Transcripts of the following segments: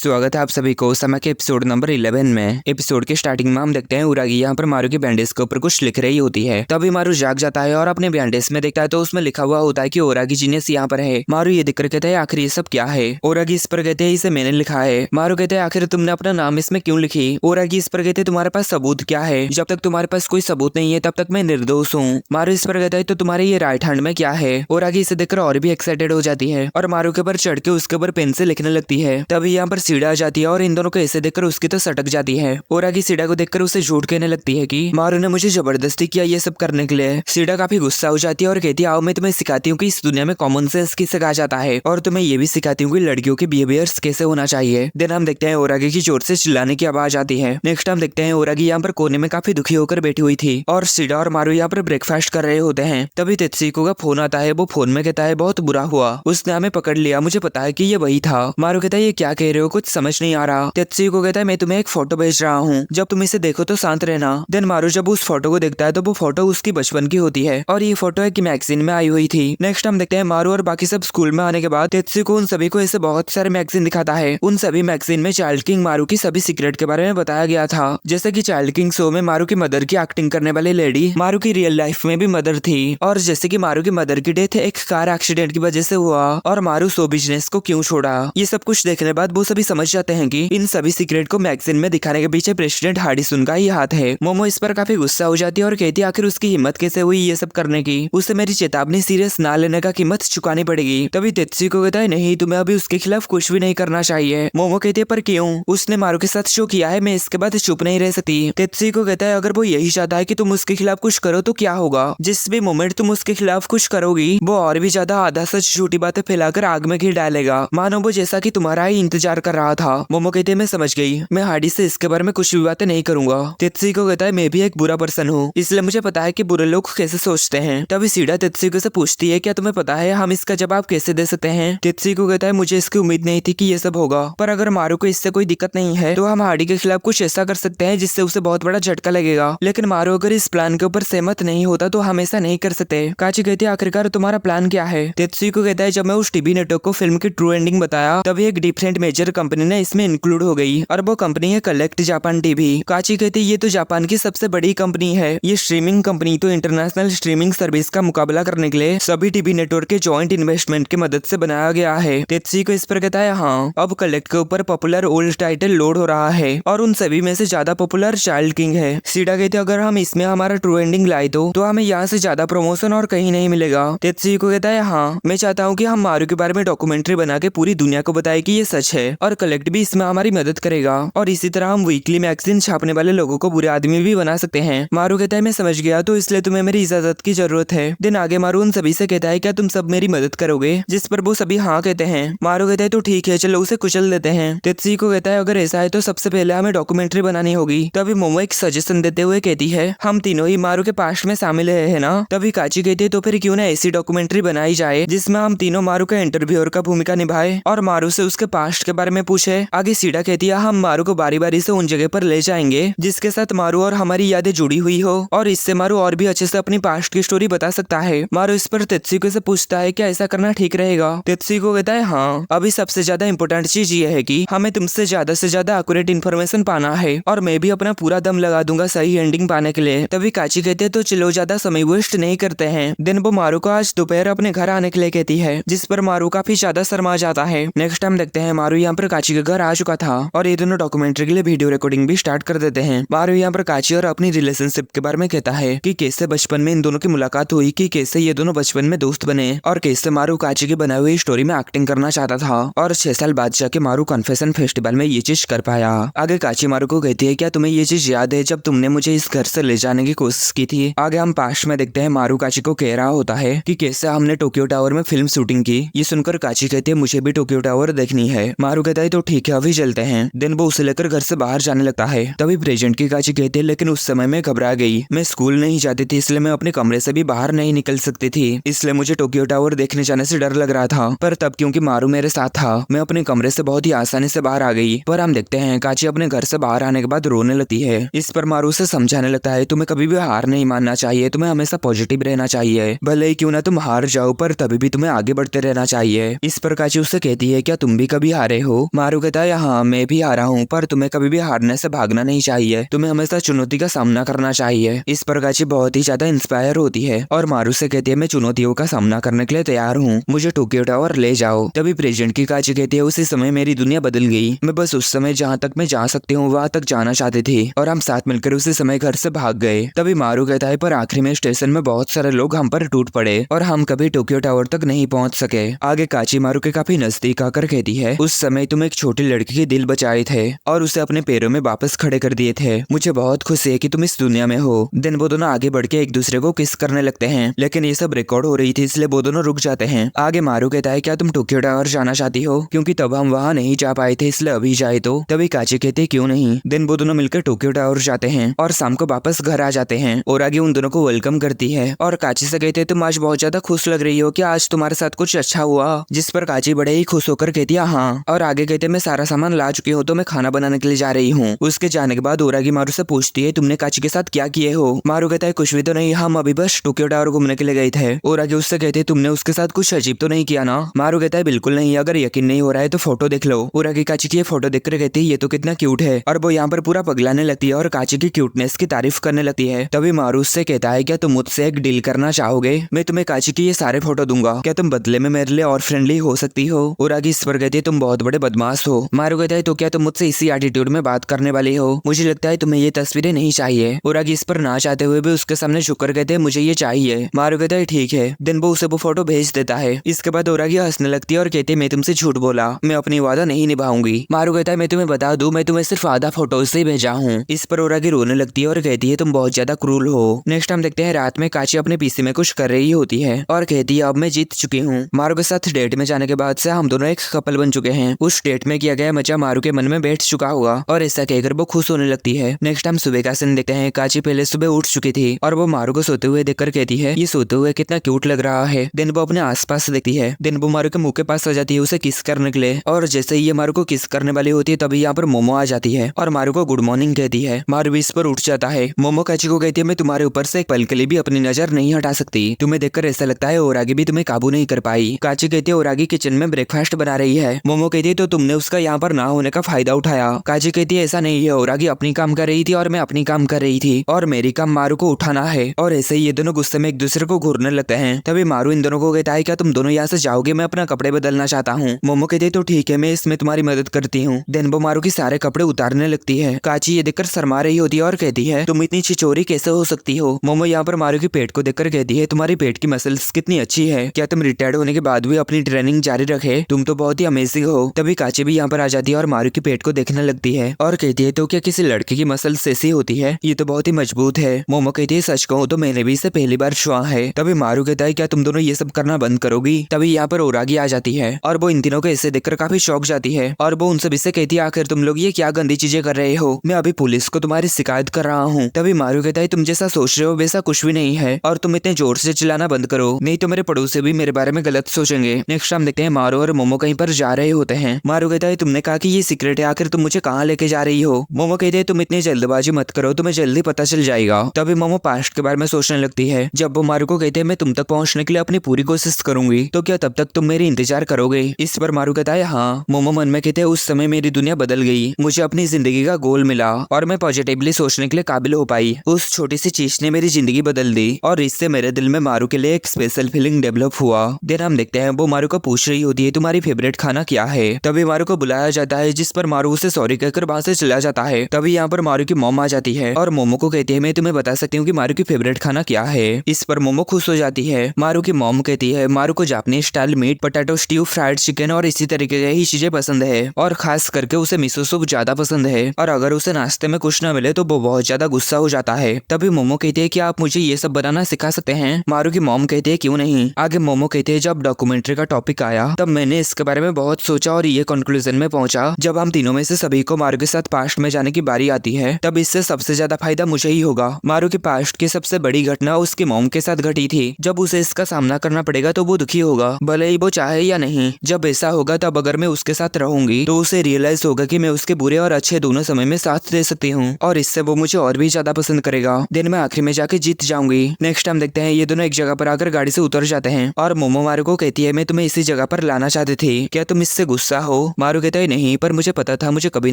स्वागत है आप सभी को समय के एपिसोड नंबर 11 में। एपिसोड के स्टार्टिंग में हम देखते हैं उरागी यहाँ पर मारू के बैंडेज के ऊपर कुछ लिख रही होती है। तभी मारू जाग जाता है और अपने बैंडेज में देखता है तो उसमें लिखा हुआ होता है कि उरागी जीनियस यहाँ पर है। मारू ये देखकर कहते हैं आखिर ये सब क्या है। उरागी इस पर कहते हैं इसे मैंने लिखा है। मारू कहते हैं आखिर तुमने अपना नाम इसमें क्यों लिखी। उरागी इस पर कहते तुम्हारे पास सबूत क्या है। जब तक तुम्हारे पास कोई सबूत नहीं है तब तक मैं निर्दोष हूँ। मारू इस पर कहता है तो तुम्हारे ये राइट हैंड में क्या है। उरागी इसे देखकर और भी एक्साइटेड हो जाती है और मारू के ऊपर चढ़ के उसके ऊपर पेन से लिखने लगती है। तभी यहाँ पर सीढ़ा आ जाती है और इन दोनों को ऐसे देखकर उसकी तो सटक जाती है। उरागी सीढ़ा को देखकर उसे झूठ कहने लगती है कि मारू ने मुझे जबरदस्ती किया ये सब करने के लिए। सीढ़ा काफी गुस्सा हो जाती है और कहती है आओ मैं तुम्हें सिखाती हूँ कि इस दुनिया में कॉमन सेंस किसे कहा जाता है और तुम्हें ये भी सिखाती हूँ कि लड़कियों के बिहेवियर्स कैसे होना चाहिए। देन हम देखते हैं उरागी की जोर से चिल्लाने की आवाज आती है। नेक्स्ट हम देखते हैं उरागी यहाँ पर कोने में काफी दुखी होकर बैठी हुई थी और सीढ़ा और मारू यहाँ पर ब्रेकफास्ट कर रहे होते हैं। तभी तेत्सुको का फोन आता है। वो फोन में कहता है बहुत बुरा हुआ, उसने हमें पकड़ लिया, मुझे पता है कि ये वही था। मारू कहता है ये क्या कह रहे हो, कुछ समझ नहीं आ रहा। तेत्सुको कहता है मैं तुम्हें एक फोटो भेज रहा हूँ, जब तुम इसे देखो तो शांत रहना। देन मारू जब उस फोटो को देखता है तो वो फोटो उसकी बचपन की होती है और ये फोटो एक मैगजीन में आई हुई थी। नेक्स्ट हम देखते हैं मारू और बाकी सब स्कूल में आने के बाद तेत्सुको उन सभी को ऐसे बहुत सारे मैगजीन दिखाता है। उन सभी मैगजीन में चाइल्ड किंग मारू की सभी सीक्रेट के बारे में बताया गया था। जैसे कि चाइल्ड किंग शो में मारू की मदर की एक्टिंग करने वाली लेडी मारू की रियल लाइफ में भी मदर थी और जैसे कि मारू की मदर की डेथ एक कार एक्सीडेंट की वजह से हुआ और मारू शो बिजनेस को क्यों छोड़ा। ये सब कुछ देखने बाद वो सभी समझ जाते हैं कि इन सभी सीक्रेट को मैगजीन में दिखाने के पीछे प्रेसिडेंट हार्डिसन का ही हाथ है। मोमो इस पर काफी गुस्सा हो जाती है और कहती है आखिर उसकी हिम्मत कैसे हुई ये सब करने की, उसे मेरी चेतावनी सीरियस ना लेने का कीमत चुकानी पड़ेगी। तभी तेत्सुको कहता है नहीं तुम्हें अभी उसके खिलाफ कुछ भी नहीं करना चाहिए। मोमो कहती है पर क्यों, उसने मारू के साथ शो किया है, मैं इसके बाद चुप नहीं रह सकती। तेत्सुको कहता है अगर वो यही चाहता है कि तुम उसके खिलाफ कुछ करो तो क्या होगा, जिस भी मोमेंट तुम उसके खिलाफ कुछ करोगी वो और भी ज्यादा आधा सच झूठी बातें फैलाकर आग में घी डालेगा, मानो वो जैसा कि तुम्हारा ही इंतजार कर रहा था। मोमो कहते है मैं समझ गई, मैं हार्डी से इसके बारे में कुछ भी बातें नहीं करूंगा। तेत्सुको कहता है मैं भी एक बुरा पर्सन हूँ, इसलिए मुझे पता है कि बुरे लोग कैसे सोचते हैं। तभी सीढ़ा तेत्सुको से पूछती है क्या तुम्हें पता है हम इसका जवाब कैसे दे सकते हैं। तेत्सुको कहता है मुझे इसकी उम्मीद नहीं थी कि ये सब होगा, पर अगर मारू को इससे कोई दिक्कत नहीं है तो हम हार्डी के खिलाफ कुछ ऐसा कर सकते हैं जिससे उसे बहुत बड़ा झटका लगेगा। लेकिन मारू अगर इस प्लान के ऊपर सहमत नहीं होता तो हम ऐसा नहीं कर सकते। काची कहती है आखिरकार तुम्हारा प्लान क्या है। तेत्सुको कहता है जब मैं उस टीवी नेटवर्क को फिल्म की ट्रू एंडिंग बताया तभी एक डिफरेंट मेजर कंपनी ने इसमें इंक्लूड हो गई और वो कंपनी है कलेक्ट जापान टीवी। काची कहती ये तो जापान की सबसे बड़ी कंपनी है, ये स्ट्रीमिंग कंपनी तो इंटरनेशनल स्ट्रीमिंग सर्विस का मुकाबला करने के लिए सभी टीवी नेटवर्क के जॉइंट इन्वेस्टमेंट की मदद से बनाया गया है। तेत्सुको इस पर कहता है हाँ अब कलेक्ट के ऊपर पॉपुलर ओल्ड टाइटल लोड हो रहा है और उन सभी में से ज्यादा पॉपुलर चाइल्ड किंग है। सीडा कहते अगर हम इसमें हमारा ट्रू एंडिंग लाए तो हमें यहाँ से ज्यादा प्रमोशन और कहीं नहीं मिलेगा। तेत्सुको कहता है हाँ मैं चाहता हूँ कि हम मारू के बारे में डॉक्यूमेंट्री बना के पूरी दुनिया को बताए कि ये सच है और कलेक्ट भी इसमें हमारी मदद करेगा और इसी तरह हम वीकली मैगजीन छापने वाले लोगों को बुरे आदमी भी बना सकते हैं। मारू कहता है मैं समझ गया, तो इसलिए तुम्हें मेरी इजाजत की जरूरत है। दिन आगे मारू उन सभी से कहता है क्या तुम सब मेरी मदद करोगे, जिस पर वो सभी हाँ कहते हैं। मारू कहता है तो ठीक है चलो उसे कुचल देते हैं। तेत्सुको कहता है अगर ऐसा है तो सबसे पहले हमें डॉक्यूमेंट्री बनानी होगी। तभी मोमो एक सजेशन देते हुए कहती है हम तीनों ही मारू के पास्ट में शामिल है ना। तभी काची कहती है तो फिर क्यों ना ऐसी डॉक्यूमेंट्री बनाई जाए जिसमें हम तीनों मारू का इंटरव्यूअर का भूमिका निभाए और मारू से उसके पास्ट के बारे में पूछे। आगे सीडा कहती है हम मारू को बारी बारी से उन जगह पर ले जाएंगे जिसके साथ मारू और हमारी यादें जुड़ी हुई हो और इससे मारू और भी अच्छे से अपनी पास्ट की स्टोरी बता सकता है। मारू इस पर तेत्सुको से पूछता है क्या ऐसा करना ठीक रहेगा। तेत्सुको कहता है हाँ अभी सबसे ज्यादा इंपॉर्टेंट चीज ये है कि हमें तुमसे ज्यादा से ज्यादा एक्यूरेट इन्फॉर्मेशन पाना है और मैं भी अपना पूरा दम लगा दूंगा सही एंडिंग पाने के लिए। तभी काची कहते हैं तो चलो ज्यादा समय वेस्ट नहीं करते हैं। दिन वो मारू को आज दोपहर अपने घर आने के लिए कहती है जिस पर मारू काफी ज्यादा शर्मा जाता है। नेक्स्ट टाइम देखते हैं मारू यहाँ पर काची के घर आ चुका था और ये दोनों डॉक्यूमेंट्री के लिए वीडियो रिकॉर्डिंग भी स्टार्ट कर देते हैं। मारू यहाँ पर काची और अपनी रिलेशनशिप के बारे में कहता है कि कैसे बचपन में इन दोनों की मुलाकात हुई, कि कैसे ये दोनों बचपन में दोस्त बने और कैसे मारू काची की बनाई हुई स्टोरी में एक्टिंग करना चाहता था और 6 साल बाद जाके मारू कन्फेशन फेस्टिवल में ये चीज कर पाया। आगे काची मारू को कहती है क्या तुम्हें ये चीज याद है जब तुमने मुझे इस घर से ले जाने की कोशिश की थी। आगे हम पास्ट में देखते हैं मारू काची को कह रहा होता है कि कैसे हमने टोक्यो टावर में फिल्म शूटिंग की। ये सुनकर काची कहती है मुझे भी टोक्यो टावर देखनी है। मारू कहता है तो ठीक है अभी चलते हैं। दिन वो उसे लेकर घर से बाहर जाने लगता है। तभी प्रेजेंट की काची कहती है लेकिन उस समय मैं घबरा गई, मैं स्कूल नहीं जाती थी इसलिए मैं अपने कमरे से भी बाहर नहीं निकल सकती थी, इसलिए मुझे टोक्यो टावर देखने जाने से डर लग रहा था। पर तब क्योंकि मारू मेरे साथ था मैं अपने कमरे से बहुत ही आसानी से बाहर आ गई। पर हम देखते हैं काची अपने घर से बाहर आने के बाद रोने लगती है। इस पर मारू से समझाने लगता है तुम्हें कभी भी हार नहीं मानना चाहिए, तुम्हें हमेशा पॉजिटिव रहना चाहिए, भले ही क्यों ना तुम हार जाओ पर तभी भी तुम्हें आगे बढ़ते रहना चाहिए। इस पर काची उससे कहती है क्या तुम भी कभी हारे हो। मारू कहता है हाँ मैं भी हारा हूँ, पर तुम्हें कभी भी हारने से भागना नहीं चाहिए, तुम्हें हमेशा चुनौती का सामना करना चाहिए। इस पर काची बहुत ही ज्यादा इंस्पायर होती है और मारू से कहती है मैं चुनौतियों का सामना करने के लिए तैयार हूँ, मुझे टोक्यो टावर ले जाओ। तभी प्रेजेंट की काची कहती है उसी समय मेरी दुनिया बदल गई, मैं बस उस समय जहाँ तक मैं जा सकती हूँ वहाँ तक जाना चाहती थी और हम साथ मिलकर उसी समय घर से भाग गए। तभी मारू कहता है पर आखिरी में स्टेशन में बहुत सारे लोग हम पर टूट पड़े और हम कभी टोक्यो टावर तक नहीं पहुँच सके। आगे काची मारू के काफी नजदीक आकर कहती है उस समय तुम एक छोटी लड़की के दिल बचाए थे और उसे अपने पैरों में वापस खड़े कर दिए थे, मुझे बहुत खुशी है कि तुम इस दुनिया में हो। दिन वो दोनों आगे बढ़ के एक दूसरे को किस करने लगते हैं, लेकिन ये सब रिकॉर्ड हो रही थी इसलिए वो दोनों रुक जाते हैं। आगे मारू कहता है क्या तुम टोक्यो टावर जाना चाहती हो, क्योंकि तब हम वहाँ नहीं जा पाए थे इसलिए अभी जाए तो। तभी काची कहती है क्यों नहीं। दिन वो दोनों मिलकर टोक्यो टावर जाते हैं और शाम को वापस घर आ जाते हैं और आगे उन दोनों को वेलकम करती है और काची से कहते हैं तुम आज बहुत ज्यादा खुश लग रही हो, क्या आज तुम्हारे साथ कुछ अच्छा हुआ। जिस पर काची बड़े ही खुश होकर कहती है हाँ, और आगे कहते मैं सारा सामान ला चुकी हूँ तो मैं खाना बनाने के लिए जा रही हूँ। उसके जाने के बाद ओरागी मारू से पूछती है तुमने काची के साथ क्या किए हो। मारू कहता है कुछ भी तो नहीं, हम अभी बस टोक्यो टावर घूमने के लिए गए थे। ओरागी उससे कहते तुमने उसके साथ कुछ अजीब तो नहीं किया ना। मारू कहता है बिल्कुल नहीं, अगर यकीन नहीं हो रहा है तो फोटो देख लो। ओरागी काची की फोटो देखकर कहती है ये तो कितना क्यूट है और वो यहाँ पर पूरा पगलाने लगती है और काची की क्यूटनेस की तारीफ करने लगती है। तभी मारू उससे कहता है क्या तुम मुझसे एक डील करना चाहोगे, मैं तुम्हें काची की ये सारे फोटो दूंगा, क्या तुम बदले में मेरे लिए और फ्रेंडली हो सकती हो। ओरागी इस पर कहती है तुम बहुत बड़े बदमाश हो। मारू कहता है तो क्या तुम मुझसे इसी एटीट्यूड में बात करने वाली हो, मुझे लगता है तुम्हें ये तस्वीरें नहीं चाहिए। ओरागी इस पर ना चाहते हुए भी उसके सामने झुककर कहते हैं मुझे ये चाहिए। मारू कहता है ठीक है। दिन वो उसे वो फोटो भेज देता है। इसके बाद ओरागी हंसने लगती है और कहती है मैं तुमसे झूठ बोला, मैं अपनी वादा नहीं निभाऊंगी। मारू कहता है मैं तुम्हें बता दूं मैं तुम्हें सिर्फ आधा फोटो से भेजा हूँ। इस पर ओरागी रोने लगती है और कहती है तुम बहुत ज्यादा क्रूर हो। नेक्स्ट हम देखते हैं रात में काची अपने पीसी में कुछ कर रही होती है और कहती है अब मैं जीत चुकी हूँ। मारू के साथ डेट में जाने के बाद से हम दोनों एक कपल बन चुके हैं। उस डेट में किया गया मजा मारू के मन में बैठ चुका हुआ और ऐसा कहकर वो खुश होने लगती है। नेक्स्ट हम सुबह का सीन देखते हैं। काची पहले सुबह उठ चुकी थी और वो मारू को सोते हुए देखकर कहती है ये सोते हुए कितना क्यूट लग रहा है। दिन वो अपने आसपास देखती है। दिन वो मारू के मुंह के पास आ जाती है उसे किस करने के लिए और जैसे ही ये मारू को किस करने वाली होती है तभी यहाँ पर मोमो आ जाती है और मारू को गुड मॉर्निंग कहती है। मारू भी इस पर उठ जाता है। मोमो काची को कहती है मैं तुम्हारे ऊपर से एक पल के लिए भी अपनी नजर नहीं हटा सकती, तुम्हें देखकर ऐसा लगता है ओरागी भी तुम्हें काबू नहीं कर पाई। काची कहती है ओरागी किचन में ब्रेकफास्ट बना रही है। मोमो कहती है तो तुमने उसका यहाँ पर ना होने का फायदा उठाया। काची कहती है ऐसा नहीं है, ओरागी अपनी काम कर रही थी और मैं अपनी काम कर रही थी और मेरी काम मारू को उठाना है। और ऐसे ही ये दोनों गुस्से में एक दूसरे को घूरने लगते हैं। तभी मारू इन दोनों को कहता है क्या तुम दोनों यहाँ से जाओगे, मैं अपना कपड़े बदलना चाहता हूँ। मोमो कहती है तो ठीक है मैं इसमें तुम्हारी मदद करती हूँ। देन वो मारू की सारे कपड़े उतारने लगती है। काची ये देखकर शर्मा रही होती है और कहती है तुम इतनी छिचोरी कैसे हो सकती हो। मोमो यहाँ पर मारू के पेट को देखकर कहती है तुम्हारी पेट की मसल्स कितनी अच्छी है, क्या तुम रिटायर्ड होने के बाद भी अपनी ट्रेनिंग जारी रखे, तुम तो बहुत ही अमेजिंग हो। तभी काची भी यहाँ पर आ जाती है और मारू के पेट को देखने लगती है और कहती है तो क्या किसी लड़के की मसल्स ऐसी होती है, ये तो बहुत ही मजबूत है। मोमो कहती है सच कहूँ तो मैंने भी इसे पहली बार छुआ है। तभी मारू कहता है क्या तुम दोनों ये सब करना बंद करोगी। तभी यहाँ पर ओरागी आ जाती है और वो इन तीनों को ऐसे देखकर काफी शौक जाती है और वो उनसे भी कहती है आखिर तुम लोग ये क्या गंदी चीजें कर रहे हो, मैं अभी पुलिस को तुम्हारी शिकायत कर रहा हूँ। तभी मारू कहता है तुम जैसा सोच रहे हो वैसा कुछ भी नहीं है और तुम इतने जोर से चिल्लाना बंद करो, नहीं तो मेरे पड़ोसी भी मेरे बारे में गलत सोचेंगे। नेक्स्ट हम देखते हैं मारू और मोमो कहीं पर जा रहे होते हैं। मारू कहता है तुमने कहा कि ये सीक्रेट है, आखिर तुम मुझे कहाँ लेके जा रही हो। मोमो कहते हैं तुम इतनी जल्दबाजी मत करो, तुम्हें जल्दी पता चल जाएगा। तभी मोमो पास्ट के बारे में सोचने लगती है। जब वो मारू को कहते हैं मैं तुम तक पहुँचने के लिए अपनी पूरी कोशिश करूंगी, तो क्या तब तक तुम मेरी इंतजार करोगे। इस पर मारू कहता है हाँ। मोमो मन में कहते हैं उस समय मेरी दुनिया बदल गई, मुझे अपनी जिंदगी का गोल मिला और मैं पॉजिटिवली सोचने के लिए काबिल हो पाई। उस छोटी सी चीज ने मेरी जिंदगी बदल दी और इससे मेरे दिल में मारू के लिए एक स्पेशल फीलिंग डेवलप हुआ। देन हम देखते हैं वो मारू को पूछ रही होती है तुम्हारी फेवरेट खाना क्या है। तभी मारू को बुलाया जाता है जिस पर मारू उसे सॉरी कहकर वहां से चला जाता है। तभी यहाँ पर मारू की मॉम आ जाती है और मोमो को कहती है मैं तुम्हें बता सकती हूँ कि मारू की फेवरेट खाना क्या है। इस पर मोमो खुश हो जाती है। मारू की मॉम कहती है मारू को Japanese style meat, potato stew, fried chicken और इसी तरीके की चीजें पसंद है और खास करके उसे मिसो सूप ज्यादा पसंद है और अगर उसे नाश्ते में कुछ न मिले तो वो बहुत ज्यादा गुस्सा हो जाता है। तभी मोमो कहती है कि आप मुझे ये सब बनाना सिखा सकते हैं। मारू की मॉम कहती है क्यों नहीं। आगे मोमो कहते हैं जब डॉक्यूमेंट्री का टॉपिक आया तब मैंने इसके बारे में बहुत सोचा और ये कंक्लूजन में पहुंचा जब हम तीनों में से सभी को मारू के साथ पास्ट में जाने की बारी आती है तब इससे सबसे ज्यादा फायदा मुझे ही होगा। मारू के पास्ट की सबसे बड़ी घटना उसकी मॉम के साथ घटी थी। जब उसे इसका सामना करना पड़ेगा तो वो दुखी होगा, भले ही वो चाहे या नहीं। जब ऐसा होगा तब अगर मैं उसके साथ रहूंगी तो उसे रियलाइज होगा कि मैं उसके बुरे और अच्छे दोनों समय में साथ दे सकती हूँ और इससे वो मुझे और भी ज्यादा पसंद करेगा। दिन में आखिर में जाके जीत जाऊंगी। नेक्स्ट हम देखते हैं ये दोनों एक जगह पर आकर गाड़ी से उतर जाते हैं और मोमो मारू को कहती है मैं तुम्हें इसी जगह पर लाना चाहती थी, क्या तुम इससे गुस्सा हो। मारू कहता है नहीं, पर मुझे पता था मुझे कभी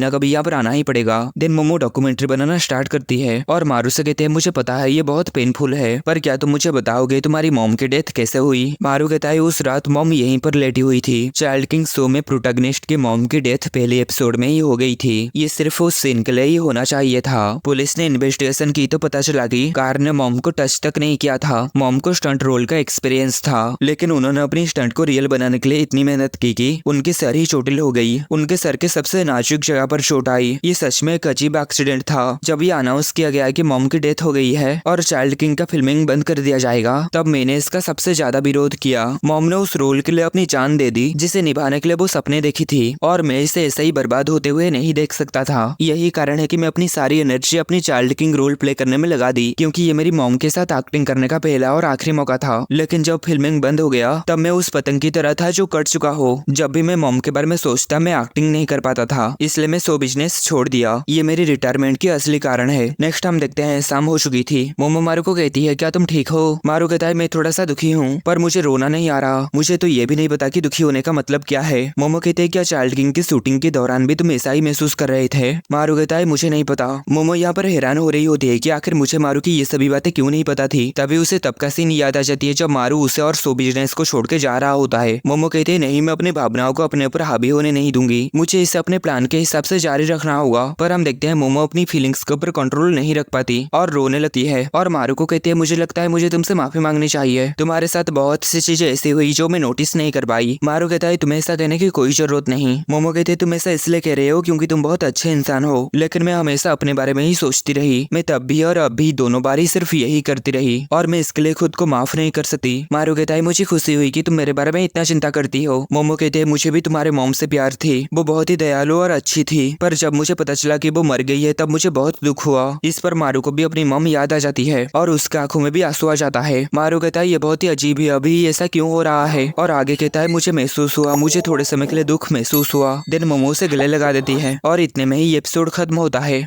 ना कभी यहाँ पर आना ही पड़ेगा। देन मोमो डॉक्यूमेंट्री बनाना स्टार्ट करती है और मारू से कहते हैं मुझे पता है ये बहुत पेनफुल है, पर क्या तुम मुझे बताओगे तुम्हारी मॉम की डेथ कैसे हुई। मारू कहता है उस रात मॉम यहीं पर लेटी हुई थी। चाइल्ड किंग शो में प्रोटैगनिस्ट की मॉम की डेथ पहले एपिसोड में ही हो गई थी। ये सिर्फ उस सीन के लिए ही होना चाहिए था। पुलिस ने इन्वेस्टिगेशन की तो पता चला कि कार ने मॉम को टच तक नहीं किया था। मॉम को स्टंट रोल का एक्सपीरियंस था, लेकिन उन्होंने अपनी स्टंट को रियल बनाने के लिए इतनी मेहनत की कि उनकी सर ही चोटिल हो गई। उनके सर के सबसे नाजुक जगह पर चोट आई। ये सच में एक अजीब एक्सीडेंट था। जब ये अनाउंस किया गया कि मॉम की डेथ हो गई है और चाइल्ड किंग का फिल्मिंग बंद कर दिया जाएगा, तब मैंने इसका सबसे ज्यादा विरोध किया। मॉम ने उस रोल के लिए अपनी जान दे दी जिसे निभाने के लिए वो सपने देखी थी, और मैं इसे ऐसे ही बर्बाद होते हुए नहीं देख सकता था। यही कारण है कि मैं अपनी सारी एनर्जी अपनी चाइल्ड किंग रोल प्ले करने में लगा दी, क्योंकि ये मेरी मॉम के साथ एक्टिंग करने का पहला और आखिरी मौका था। लेकिन जब फिल्मिंग बंद हो गया तब मैं उस पतंग की तरह था जो कट चुका हो। जब भी मैं मॉम के बारे में सोचता मैं एक्टिंग नहीं कर पाता था, इसलिए मैं शो बिजनेस छोड़ दिया। ये मेरी रिटायरमेंट की असली कारण है। नेक्स्ट हम देखते हैं शाम हो चुकी थी। मोमो मारू को कहती है क्या तुम ठीक हो। मारू कहता है मैं थोड़ा सा दुखी हूँ, पर मुझे रोना नहीं आ रहा। मुझे तो ये भी नहीं पता कि दुखी होने का मतलब क्या है। मोमो कहते हैं क्या चाइल्ड किंग की शूटिंग के दौरान भी तुम ऐसा ही महसूस कर रहे थे। मारू कहता है मुझे नहीं पता। मोमो यहाँ पर हैरान हो रही होती है कि आखिर मुझे मारू की ये सभी बातें क्यों नहीं पता थी। तभी उसे तब का सीन याद आ जाती है जब मारू उसे और शो बिजनेस को छोड़ के जा रहा होता है। मोमो कहते हैं नहीं, मैं अपनी भावनाओं को अपने ऊपर हावी होने नहीं दूंगी, मुझे इसे अपने प्लान के हिसाब से जारी रखना होगा। पर हम देखते हैं मोमो अपनी फीलिंग्स के ऊपर कंट्रोल नहीं रख पाती और रोने लगती है, और मारू को कहती है मुझे लगता है मुझे तुमसे माफी मांगनी चाहिए। तुम्हारे साथ बहुत सी चीजें ऐसी हुई जो मैं नोटिस नहीं कर पाई। मारू कहता है तुम्हें ऐसा कहने की कोई जरूरत नहीं। मोमो कहते तुम ऐसा इसलिए कह रहे हो क्योंकि तुम बहुत अच्छे इंसान हो, लेकिन मैं हमेशा अपने बारे में ही सोचती रही। मैं तब भी और अब भी दोनों बार ही सिर्फ यही करती रही, और मैं इसके लिए खुद को माफ नहीं कर सकती। मारू कहता है मुझे खुशी हुई कि तुम मेरे बारे में इतना चिंता करती हो। मोमो कहते हैं मुझे भी तुम्हारे मॉम से प्यार थी, वो बहुत ही दयालु और अच्छी थी, पर जब मुझे पता चला कि वो मर गई है तब मुझे बहुत दुख हुआ। इस पर मारू को भी अपनी मॉम याद आ जाती है और उसकी आंखों में भी आंसू आ जाता है। मारू कहता है ये बहुत ही अजीब है, अभी ऐसा क्यों हो रहा है। और आगे कहता है मुझे महसूस हुआ, मुझे थोड़े समय के लिए दुख महसूस हुआ। देन मोमो से गले लगा देती है और इतने में ही एपिसोड खत्म होता है।